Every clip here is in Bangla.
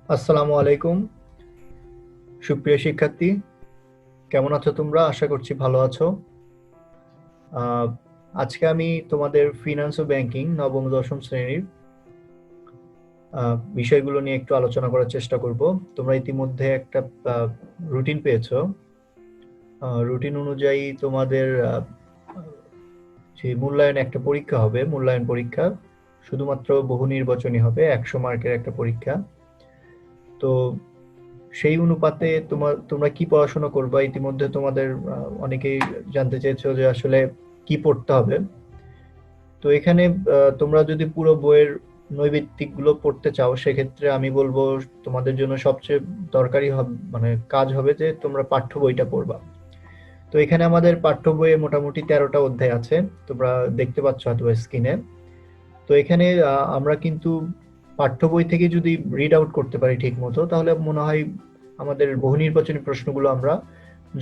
আসসালামু আলাইকুম, সুপ্রিয় শিক্ষার্থী। কেমন আছো তোমরা? আশা করছি ভালো আছো। আহ, আজকে আমি তোমাদের ফিনান্স ও ব্যাংকিং নবম দশম শ্রেণীর বিষয়গুলো নিয়ে একটু আলোচনা করার চেষ্টা করব। তোমরা ইতিমধ্যে একটা রুটিন পেয়েছো। রুটিন অনুযায়ী তোমাদের যে মূল্যায়ন একটা পরীক্ষা হবে, মূল্যায়ন পরীক্ষা শুধুমাত্র বহু নির্বাচনী হবে, 100 মার্কের একটা পরীক্ষা। তো সেই অনুপাতে তোমরা কি পড়াশোনা করবা? ইতিমধ্যে তোমাদের অনেকেই জানতে চেয়েছো যে আসলে কি পড়তে হবে। তো এখানে তোমরা যদি পুরো বইয়ের নৈর্ব্যক্তিক গুলো পড়তে চাও, সেক্ষেত্রে আমি বলবো তোমাদের জন্য সবচেয়ে দরকারি হবে, মানে কাজ হবে যে তোমরা পাঠ্য বইটা পড়বা। তো এখানে আমাদের পাঠ্য বইয়ে মোটামুটি 13টা অধ্যায় আছে, তোমরা দেখতে পাচ্ছ হয়তো স্ক্রিনে। তো এখানে আমরা কিন্তু পাঠ্য বই থেকে যদি রিড আউট করতে পারি ঠিক মতো, তাহলে মনে হয় আমাদের বহু নির্বাচনী প্রশ্নগুলো আমরা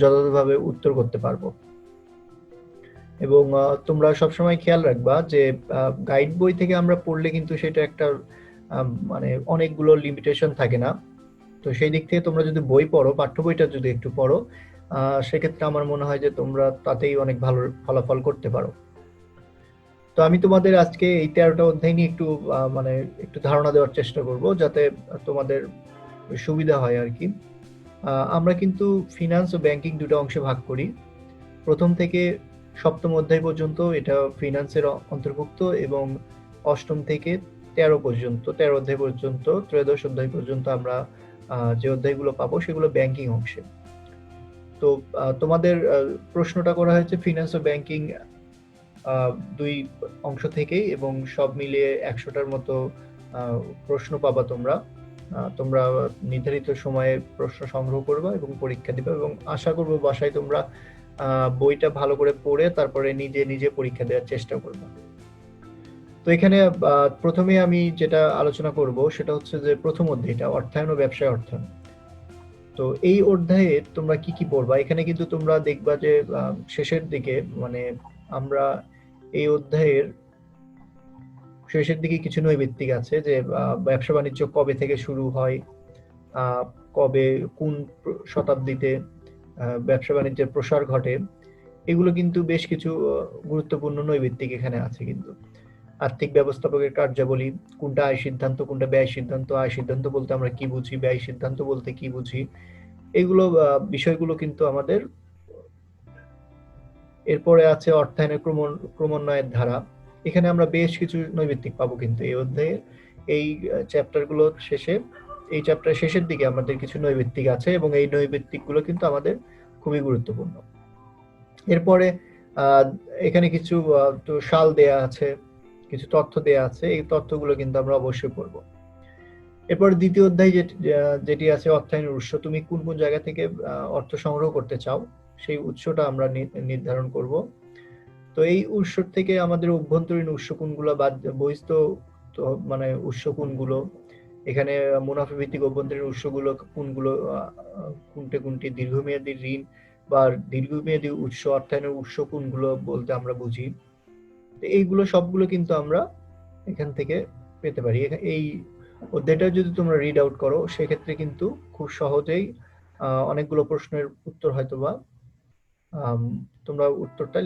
যথাযথভাবে উত্তর করতে পারবো। এবং তোমরা সবসময় খেয়াল রাখবা যে গাইড বই থেকে আমরা পড়লে কিন্তু সেটা একটা মানে অনেকগুলো লিমিটেশন থাকে না। তো সেই দিক থেকে তোমরা যদি বই পড়ো, পাঠ্য বইটা যদি একটু পড়ো, সেক্ষেত্রে আমার মনে হয় যে তোমরা তাতেই অনেক ভালো ফলাফল করতে পারো। তো আমি তোমাদের আজকে এই 13টা অধ্যায় নিয়ে একটু মানে একটু ধারণা দেওয়ার চেষ্টা করব, যাতে তোমাদের সুবিধা হয় আর কি। আমরা কিন্তু ফিনান্স ও ব্যাংকিং দুটো অংশে ভাগ করি। প্রথম থেকে সপ্তম অধ্যায় পর্যন্ত এটা ফিনান্সের অন্তর্ভুক্ত, এবং অষ্টম থেকে 13 অধ্যায় পর্যন্ত, ত্রয়োদশ অধ্যায় পর্যন্ত আমরা যে অধ্যায়গুলো পাবো সেগুলো ব্যাংকিং অংশে। তো তোমাদের প্রশ্নটা করা হয়েছে ফিনান্স ও ব্যাংকিং দুই অংশ থেকেই, এবং সব মিলিয়ে 100টার মতো প্রশ্ন পাবা তোমরা। তোমরা নির্ধারিত সময়ে প্রশ্ন সংগ্রহ করবা এবং পরীক্ষা দিবা, এবং আশা করবো বাসায় তোমরা বইটা ভালো করে পড়ে তারপরে নিজে নিজে পরীক্ষা দেওয়ার চেষ্টা করবা। তো এখানে প্রথমে আমি যেটা আলোচনা করব সেটা হচ্ছে যে প্রথম অধ্যায়টা অর্থায়ন ও ব্যবসায় অর্থায়ন। তো এই অধ্যায়ে তোমরা কি কি পড়বা? এখানে কিন্তু তোমরা দেখবা যে শেষের দিকে, মানে আমরা এই অধ্যায়ের শেষের দিকে কিছু নৈর্ব্যক্তিক আছে, যে ব্যবসা বাণিজ্য কবে থেকে শুরু হয়, কবে কোন শতাব্দীতে ব্যবসা বাণিজ্যের প্রসার ঘটে। এগুলো কিন্তু বেশ কিছু গুরুত্বপূর্ণ নৈর্ব্যক্তিক এখানে আছে কিন্তু। আর্থিক ব্যবস্থাপকের কার্যাবলী, কোনটা আয় সিদ্ধান্ত, কোনটা ব্যয় সিদ্ধান্ত, আয় সিদ্ধান্ত বলতে আমরা কি বুঝি, ব্যয় সিদ্ধান্ত বলতে কি বুঝি, এগুলো বিষয়গুলো কিন্তু আমাদের। এরপরে আছে অর্থায়নের ক্রমোন্নয়ের ধারা। এখানে আমরা বেশ কিছু নৈর্ব্যক্তিক পাবো কিন্তু এই অধ্যায়ে। এই চ্যাপ্টার গুলো শেষে, এই চ্যাপ্টার শেষের দিকে আমাদের কিছু নৈর্ব্যক্তিক আছে, এবং এই নৈর্ব্যক্তিক গুলো কিন্তু আমাদের খুবই গুরুত্বপূর্ণ। এরপরে আহ এখানে কিছু তো সাল দেয়া আছে, কিছু তথ্য দেয়া আছে, এই তথ্যগুলো কিন্তু আমরা অবশ্যই পড়বো। এরপর দ্বিতীয় অধ্যায় যেটি আছে অর্থায়নের উৎস। তুমি কোন কোন জায়গা থেকে অর্থ সংগ্রহ করতে চাও, সেই উৎসটা আমরা নির্ধারণ করব। তো এই উৎস থেকে আমাদের অভ্যন্তরীণ উৎস কোনগুলো বা বহিস্থ, তো মানে উৎস কোনগুলো, এখানে মুনাফা ভিত্তিক অভ্যন্তরীণ উৎসগুলো কোনগুলো, কোনটি কোনটি, দীর্ঘমেয়াদী ঋণ বা দীর্ঘমেয়াদী উৎস অর্থায়নের উৎস কোনগুলো বলতে আমরা বুঝি। এইগুলো সবগুলো কিন্তু আমরা এখান থেকে পেতে পারি। এই অধ্যায়টা যদি তোমরা রিড আউট করো, সেক্ষেত্রে কিন্তু খুব সহজেই অনেকগুলো প্রশ্নের উত্তর হয়তোবা তোমরা উত্তরটা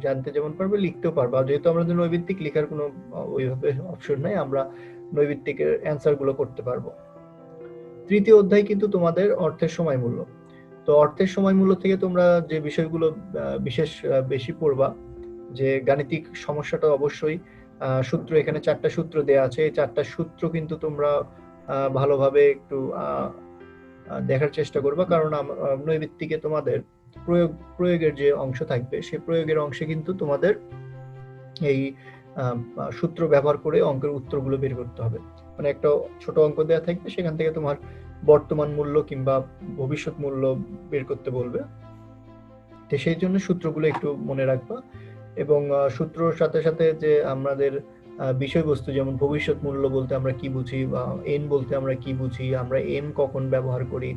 জানতে যেমন পারবে, লিখতেও পারবা। যেহেতু আমাদের নৈর্ব্যক্তিক লেখার কোনো ওইভাবে অপশন নাই, আমরা নৈর্ব্যক্তিকের অ্যান্সার গুলো করতে পারবো। তৃতীয় অধ্যায় কিন্তু তোমাদের অর্থের সময় মূল্য। তো অর্থের সময় মূল্য থেকে তোমরা যে বিষয়গুলো বিশেষ বেশি পড়বা, যে গাণিতিক সমস্যাটা অবশ্যই, সূত্র এখানে 4টা সূত্র দেয়া আছে। এই 4টা সূত্র কিন্তু তোমরা ভালোভাবে একটু দেখার চেষ্টা করবা, কারণ নৈর্ব্যক্তিকে তোমাদের প্রয়োগের যে অংশ থাকবে, সেই প্রয়োগের অংশে কিন্তু তোমাদের এই সূত্র ব্যবহার করে অঙ্কের উত্তরগুলো বের করতে হবে। মানে একটা ছোট অঙ্ক দেওয়া থাকবে, সেখান থেকে তোমার বর্তমান মূল্য কিংবা ভবিষ্যৎ মূল্য বের করতে বলবে। তো সেই জন্য সূত্রগুলো একটু মনে রাখবা, এবং সূত্রর সাথে সাথে যে আমাদের বিষয়বস্তু, যেমন ভবিষ্যৎ মূল্য বলতে আমরা কি বুঝি, বা এন বলতে আমরা কি বুঝি, আমরা এম কখন ব্যবহার করি,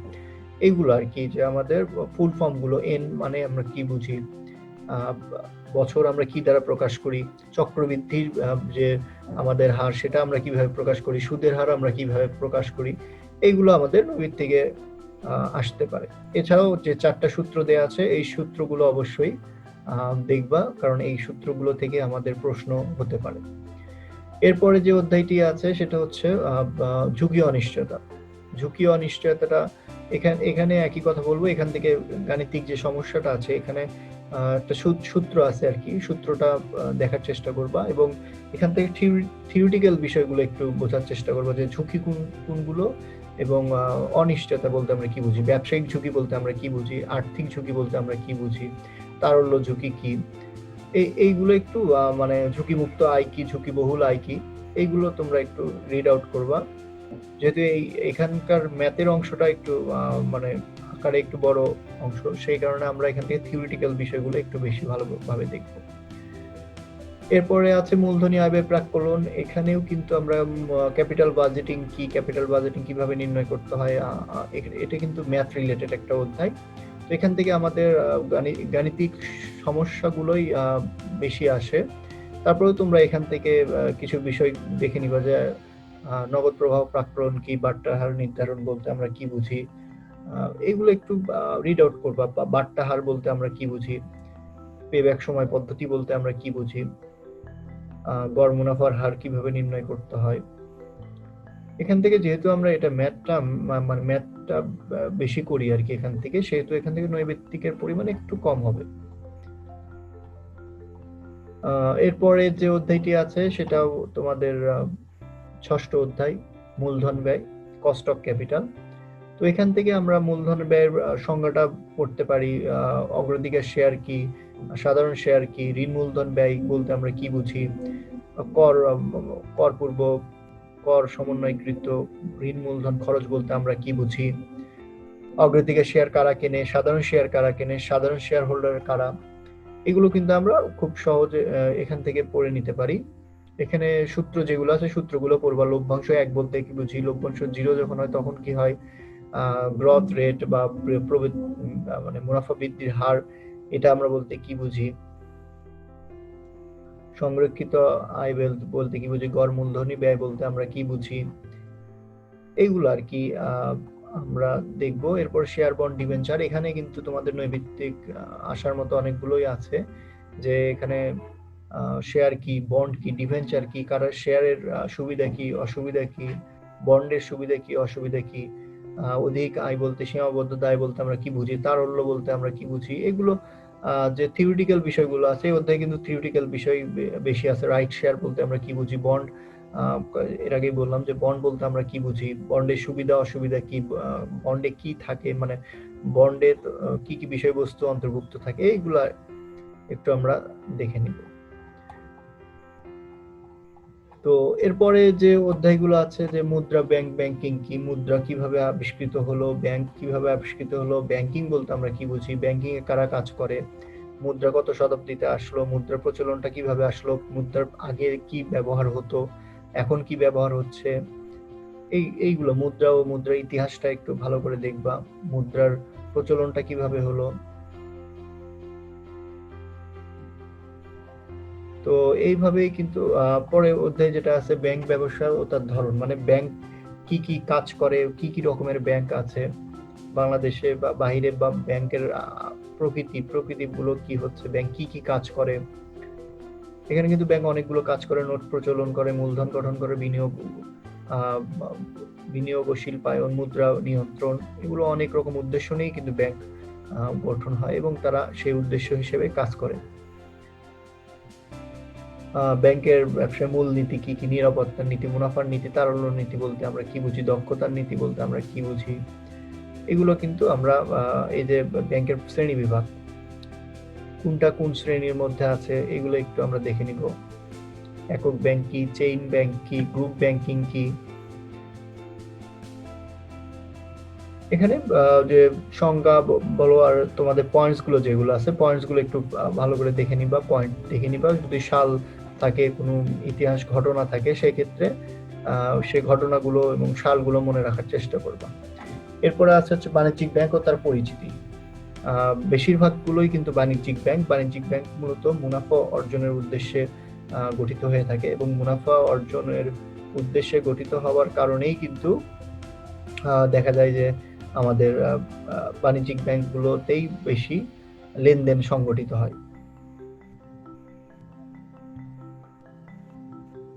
এইগুলো আর কি, যে আমাদের ফুল ফর্ম গুলো, এন মানে আমরা কি বুঝি, বছর আমরা কি দ্বারা প্রকাশ করি, চক্রবৃদ্ধির যে আমাদের হার সেটা আমরা কিভাবে প্রকাশ করি, সুদের হার আমরা কিভাবে প্রকাশ করি, এইগুলো আমাদের নবীর থেকে আসতে পারে। এছাড়াও যে 4টা সূত্র দেয়া আছে এই সূত্রগুলো অবশ্যই দেখবা, কারণ এই সূত্রগুলো থেকে আমাদের প্রশ্ন হতে পারে। এরপরে যে অধ্যায়টি আছে সেটা হচ্ছে ঝুঁকি অনিশ্চয়তা। ঝুঁকি অনিশ্চয়তাটা এখানে একই কথা বলবো। এখান থেকে গাণিতিক যে সমস্যাটা আছে, এখানে একটা সূত্র আছে আর কি, সূত্রটা দেখার চেষ্টা করবা এবং এখান থেকে থিওরিটিক্যাল বিষয়গুলো একটু বোঝার চেষ্টা করবা যে ঝুঁকি কোনগুলো এবং অনিশ্চয়তা বলতে আমরা কি বুঝি, ব্যবসায়িক ঝুঁকি বলতে আমরা কি বুঝি, আর্থিক ঝুঁকি বলতে আমরা কি বুঝি, তারল্য ঝুঁকি কি, এইগুলো একটু মানে ঝুঁকিমুক্ত আয় কি, ঝুঁকি বহুল আয় কি, এইগুলো তোমরা একটু রিড আউট করবা। যেহেতু এখানকার ম্যাথের অংশটা একটু মানে আকারে একটু বড় অংশ, সেই কারণে আমরা এখান থেকে থিওরিটিক্যাল বিষয়গুলো একটু বেশি ভালোভাবে দেখব। এরপরে আছে মূলধনী আয় ব্যয় প্রাক্কলন। এখানেও কিন্তু আমরা ক্যাপিটাল বাজেটিং কি, ক্যাপিটাল বাজেটিং কিভাবে নির্ণয় করতে হয়, এটা কিন্তু ম্যাথ রিলেটেড একটা অধ্যায়। তো এখান থেকে আমাদের গাণিতিক সমস্যাগুলোই বেশি আসে। তারপরেও তোমরা এখান থেকে কিছু বিষয় দেখে নিবা যে নগদ প্রবাহ প্রাক্কলন কি, বাট্টা হার নির্ধারণ বলতে আমরা কি বুঝি, এগুলো একটু রিড আউট করবা। বাট্টা হার বলতে আমরা কি বুঝি, পেব্যাক সময় পদ্ধতি বলতে আমরা কি বুঝি, গড় মুনাফার হার কিভাবে নির্ণয় করতে হয়। এখান থেকে যেহেতু আমরা এটা ম্যাথটা বেশি করি আর কি এখান থেকে, সেহেতু এখান থেকে নৈবেত্তিকের পরিমাণ একটু কম হবে। এরপরে যে অধ্যায়টি আছে সেটাও তোমাদের 6ষ্ঠ অধ্যায়, মূলধন ব্যয়, কস্ট অফ ক্যাপিটাল। তো এখান থেকে আমরা মূলধন ব্যয়ের সংজ্ঞাটা পড়তে পারি, অগ্রাধিকার শেয়ার কি, সাধারণ শেয়ার কি, ঋণ মূলধন ব্যয় বলতে আমরা কি বুঝি, কর পূর্ব কর সমন্বয়কৃত ঋণ মূলধন খরচ বলতে আমরা কি বুঝি, অগ্রাধিকার শেয়ার কারা কেনে, সাধারণ শেয়ার কারা কেনে, সাধারণ শেয়ার হোল্ডার কারা, এগুলো কিন্তু আমরা খুব সহজে এখান থেকে পড়ে নিতে পারি। এখানে সূত্র যেগুলো আছে সূত্রগুলো পড়বা। লভ্যাংশ 1 বলতে কি বুঝি, লভ্যাংশ 0 যখন হয় তখন কি হয়, গ্রোথ রেট বা মানে মুনাফা বৃদ্ধির হার, এটা আমরা বলতে কি বুঝি, সংরক্ষিত আয় বলতে কি বুঝি, গড় মূলধনী ব্যয় বলতে আমরা কি বুঝি, এইগুলো আর কি আমরা দেখবো। এরপর শেয়ার বন্ড ডিবেঞ্চার, এখানে কিন্তু তোমাদের নৈবিত্তিক আসার মতো অনেকগুলোই আছে, যে এখানে শেয়ার কি, বন্ড কি, ডিবেঞ্চার কি, কারা শেয়ারের সুবিধা কি, অসুবিধা কি, বন্ডের সুবিধা কি, অসুবিধা কি, অধিক আয় বলতে সীমাবদ্ধ দায় বলতে আমরা কি বুঝি, তারল্য বলতে আমরা কি বুঝি, এগুলো যে থিওরিটিক্যাল বিষয়গুলো আছে এই অধ্যায়ে কিন্তু থিওরিটিক্যাল বিষয় বেশি আছে। রাইট শেয়ার বলতে আমরা কি বুঝি, বন্ড এর আগেই বললাম যে বন্ড বলতে আমরা কি বুঝি, বন্ডের সুবিধা অসুবিধা কি, বন্ডে কি থাকে, মানে বন্ডে কি কি বিষয়বস্তু অন্তর্ভুক্ত থাকে, এইগুলা একটু আমরা দেখে নিব। তো এরপরে যে অধ্যায়গুলো আছে যে মুদ্রা, ব্যাংকিং কি, মুদ্রা কিভাবে আবিষ্কৃত হলো, ব্যাংক কিভাবে আবিষ্কৃত হলো, ব্যাংকিং বলতে আমরা কি বুঝি, ব্যাংকিং এ কারা কাজ করে, মুদ্রা কত শতাব্দীতে আসলো, মুদ্রার প্রচলনটা কিভাবে আসলো, মুদ্রার আগে কি ব্যবহার হতো, এখন কি ব্যবহার হচ্ছে, এইগুলো মুদ্রা ও মুদ্রার ইতিহাসটা একটু ভালো করে দেখবা, মুদ্রার প্রচলনটা কিভাবে হলো। তো এইভাবেই কিন্তু পরে অধ্যায়ে যেটা আছে ব্যাংক ব্যবসা ও তার ধরন, মানে ব্যাংক কি কি কাজ করে, কি কি রকমের ব্যাংক আছে বাংলাদেশে বা বাইরে, বা ব্যাংকের প্রকৃতিগুলো কি হচ্ছে, ব্যাংক কি কি কাজ করে। এখানে কিন্তু ব্যাংক অনেকগুলো কাজ করে, নোট প্রচলন করে, মূলধন গঠন করে, বিনিয়োগ ও শিল্পায়ন, মুদ্রা নিয়ন্ত্রণ, এগুলো অনেক রকম উদ্দেশ্য নিয়ে কিন্তু ব্যাংক গঠন হয় এবং তারা সেই উদ্দেশ্য হিসেবে কাজ করে। ব্যাংকের ব্যবসায় মূলনীতি কি কি, নিরাপত্তার নীতি, মুনাফার নীতি, তারল্য নীতি বলতে আমরা কি বুঝি, দক্ষতার নীতি বলতে আমরা কি বুঝি, এগুলো কিন্তু আমরা এই যে ব্যাংকের শ্রেণী বিভাগ কোনটা কোন শ্রেণীর মধ্যে আছে এগুলো একটু আমরা দেখে নিব। একক ব্যাংক কি, চেইন ব্যাংক কি, গ্রুপ ব্যাংকিং কি। এখানে যে সংজ্ঞা বলো আর তোমাদের পয়েন্টস গুলো যেগুলো আছে, পয়েন্টস গুলো একটু ভালো করে দেখে নিবা, পয়েন্ট দেখে নিবা। যদি সাল থাকে, কোনো ইতিহাস ঘটনা থাকে, সেই ক্ষেত্রে সেই ঘটনাগুলো এবং সালগুলো মনে রাখার চেষ্টা করবা। এরপরে আছে হচ্ছে বাণিজ্যিক ব্যাংক ও তার পরিচিতি। বেশিরভাগগুলোই কিন্তু বাণিজ্যিক ব্যাংক। বাণিজ্যিক ব্যাংক মূলত মুনাফা অর্জনের উদ্দেশ্যে গঠিত হয়ে থাকে, এবং মুনাফা অর্জনের উদ্দেশ্যে গঠিত হওয়ার কারণেই কিন্তু দেখা যায় যে আমাদের বাণিজ্যিক ব্যাংকগুলোতেই বেশি লেনদেন সংগঠিত হয়।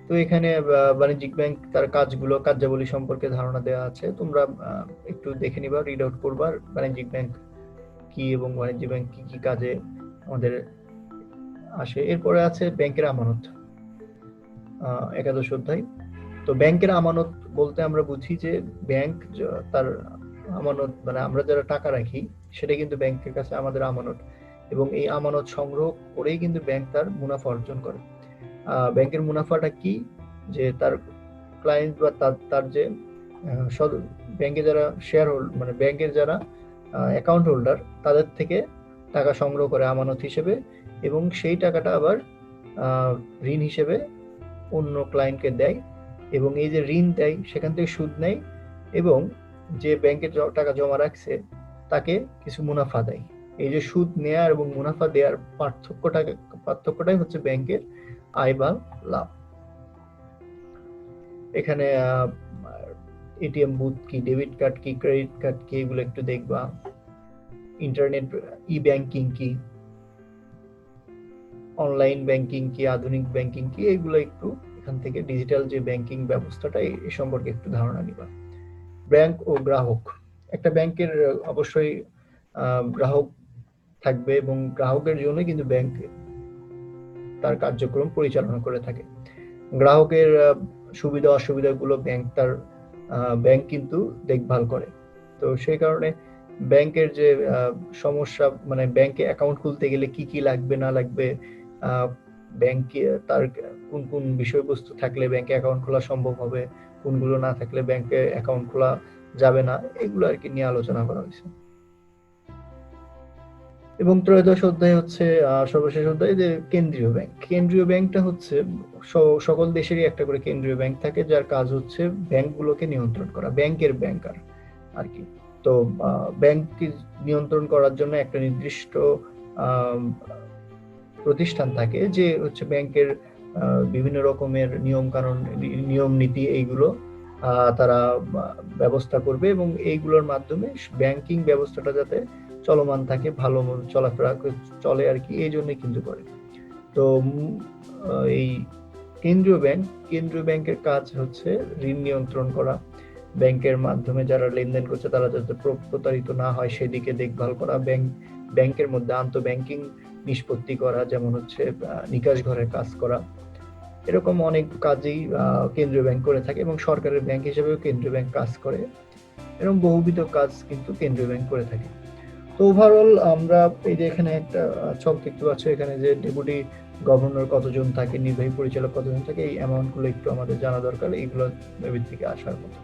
তো এখানে বাণিজ্যিক ব্যাংক তার কাজগুলো, কার্যাবলী সম্পর্কে ধারণা দেওয়া আছে, তোমরা একটু দেখে নিবা, রিড আউট করবা বাণিজ্যিক ব্যাংক কি এবং বাণিজ্যিক ব্যাংক কি কি কাজে আমাদের আসে। এরপরে আছে ব্যাংকের আমানত, একাদশ অধ্যায়। তো ব্যাংকের আমানত বলতে আমরা বুঝি যে ব্যাংক তার আমানত, মানে আমরা যারা টাকা রাখি সেটা কিন্তু ব্যাংকের কাছে আমাদের আমানত, এবং এই আমানত সংগ্রহ করেই কিন্তু ব্যাংক তার মুনাফা অর্জন করে। ব্যাংকের মুনাফাটা কি, যে তার ক্লায়েন্ট বা তার যে ব্যাংকে যারা শেয়ার হোল্ডার, মানে ব্যাংকের যারা অ্যাকাউন্ট হোল্ডার, তাদের থেকে টাকা সংগ্রহ করে আমানত হিসেবে, এবং সেই টাকাটা আবার ঋণ হিসেবে অন্য ক্লায়েন্টকে দেয়, এবং এই যে ঋণ দেয় সেখান থেকে সুদ নেয়, এবং যে ব্যাংকে টাকা জমা রাখছে তাকে কিছু মুনাফা দেয়। এই যে সুদ নেয়ার এবং মুনাফা দেওয়ার পার্থক্যটাই হচ্ছে ব্যাংকের আয় বা লাভ। এখানে এটিএম বুথ কি, ডেবিট কার্ড কি, ক্রেডিট কার্ড কি, এগুলো একটু দেখবা। ইন্টারনেট ই ব্যাংকিং কি, অনলাইন ব্যাংকিং কি, আধুনিক ব্যাংকিং কি, এগুলো একটু এখান থেকে ডিজিটাল যে ব্যাংকিং ব্যবস্থাটা এই সম্পর্কে একটু ধারণা নিবা। ব্যাংক ও গ্রাহক, একটা ব্যাংকের অবশ্যই গ্রাহক থাকবে, এবং গ্রাহকের জন্য কিন্তু ব্যাংক তার কার্যক্রম পরিচালনা করে থাকে। গ্রাহকের সুবিধা অসুবিধাগুলো ব্যাংক কিন্তু দেখভাল করে। তো সেই কারণে ব্যাংকের যে সমস্যা, মানে ব্যাংকে অ্যাকাউন্ট খুলতে গেলে কি কি লাগবে না লাগবে, ব্যাংকে তার কোন কোন বিষয়বস্তু থাকলে ব্যাংকে অ্যাকাউন্ট খোলা সম্ভব হবে, কোনগুলো না থাকলে ব্যাংকে অ্যাকাউন্ট খোলা যাবে না, এগুলো আর কি নিয়ে আলোচনা করা হয়েছে। এবং ত্রয়োদশ অধ্যায় হচ্ছে সর্বশেষ অধ্যায়, যে কেন্দ্রীয় ব্যাংক। কেন্দ্রীয় ব্যাংকটা হচ্ছে সকল দেশেরই একটা করে কেন্দ্রীয় ব্যাংক থাকে, যার কাজ হচ্ছে ব্যাংকগুলোকে নিয়ন্ত্রণ করা, ব্যাংকের ব্যাংকার আর কি। তো ব্যাংক নিয়ন্ত্রণ করার জন্য একটা নির্দিষ্ট প্রতিষ্ঠান থাকে, যে হচ্ছে ব্যাংকের বিভিন্ন রকমের নিয়ম কানুন, নিয়ম নীতি, এইগুলো তারা ব্যবস্থা করবে, এবং এইগুলোর মাধ্যমে ব্যাংকিং ব্যবস্থাটা যাতে চলমান থাকে, ভালো চলাফেরা চলে আর কি, এই জন্য কিন্তু করে। তো এই কেন্দ্রীয় ব্যাংকের কাজ হচ্ছে ঋণ নিয়ন্ত্রণ করা, ব্যাংকের মাধ্যমে যারা লেনদেন করছে তারা যাতে প্রতারিত না হয় সেদিকে দেখভাল করা, ব্যাংকের মধ্যে আন্তঃব্যাংকিং নিষ্পত্তি করা, যেমন হচ্ছে নিকাশ ঘরের কাজ করা, এরকম অনেক কাজেই কেন্দ্রীয় ব্যাংক করে থাকে, এবং সরকারের ব্যাংক হিসেবেও কেন্দ্রীয় ব্যাংক কাজ করে, এরকম বহুবিধ কাজ কিন্তু কেন্দ্রীয় ব্যাংক করে থাকে। তো ওভারঅল আমরা এই যে এখানে একটা ছক দেখতে পাচ্ছ, এখানে যে ডেপুটি গভর্নর কতজন থাকে, নির্বাহী পরিচালক কতজন থাকে, এই অ্যামাউন্ট গুলো একটু আমাদের জানা দরকার, এইগুলো মেবির থেকে আসার মতো।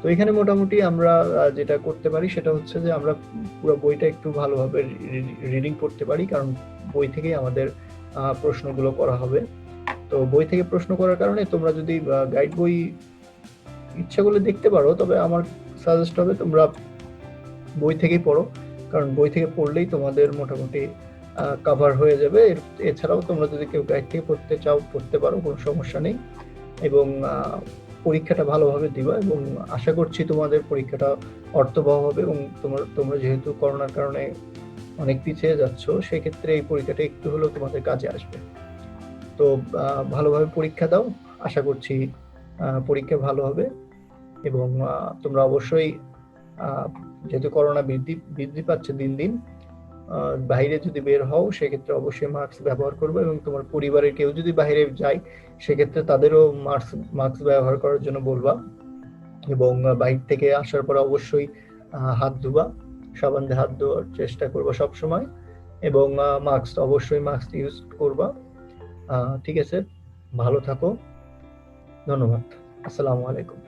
তো এখানে মোটামুটি আমরা যেটা করতে পারি সেটা হচ্ছে যে আমরা পুরো বইটা একটু ভালোভাবে রিডিং করতে পারি, কারণ বই থেকেই আমাদের প্রশ্নগুলো করা হবে। তো বই থেকে প্রশ্ন করার কারণে তোমরা যদি গাইড বই ইচ্ছা করলে দেখতে পারো, তবে আমার সাজেস্ট হবে তোমরা বই থেকেই পড়ো, কারণ বই থেকে পড়লেই তোমাদের মোটামুটি কভার হয়ে যাবে। এছাড়াও তোমরা যদি কেউ গাইড থেকে পড়তে চাও পড়তে পারো, কোনো সমস্যা নেই, এবং পরীক্ষাটা ভালোভাবে দিবা, এবং আশা করছি তোমাদের পরীক্ষাটা অর্থবহ হবে, এবং তোমরা যেহেতু করোনার কারণে অনেক পিছিয়ে যাচ্ছ, সেক্ষেত্রে এই পরীক্ষাটা একটু হলেও তোমাদের কাজে আসবে। তো ভালোভাবে পরীক্ষা দাও, আশা করছি পরীক্ষা ভালো হবে, এবং তোমরা অবশ্যই, যেহেতু করোনা বৃদ্ধি পাচ্ছে দিন দিন, বাইরে যদি বের হও সেক্ষেত্রে অবশ্যই মাস্ক ব্যবহার করবে, এবং তোমার পরিবারের কেউ যদি বাইরে যায় সেক্ষেত্রে তাদেরও মাস্ক ব্যবহার করার জন্য বলবা, এবং বাইরে থেকে আসার পর অবশ্যই হাত ধোবা, সাবান দিয়ে হাত ধোয়ার চেষ্টা করবা সব সময়, এবং অবশ্যই মাস্ক ইউজ করবা। ঠিক আছে, ভালো থাকো, ধন্যবাদ, আসসালামু আলাইকুম।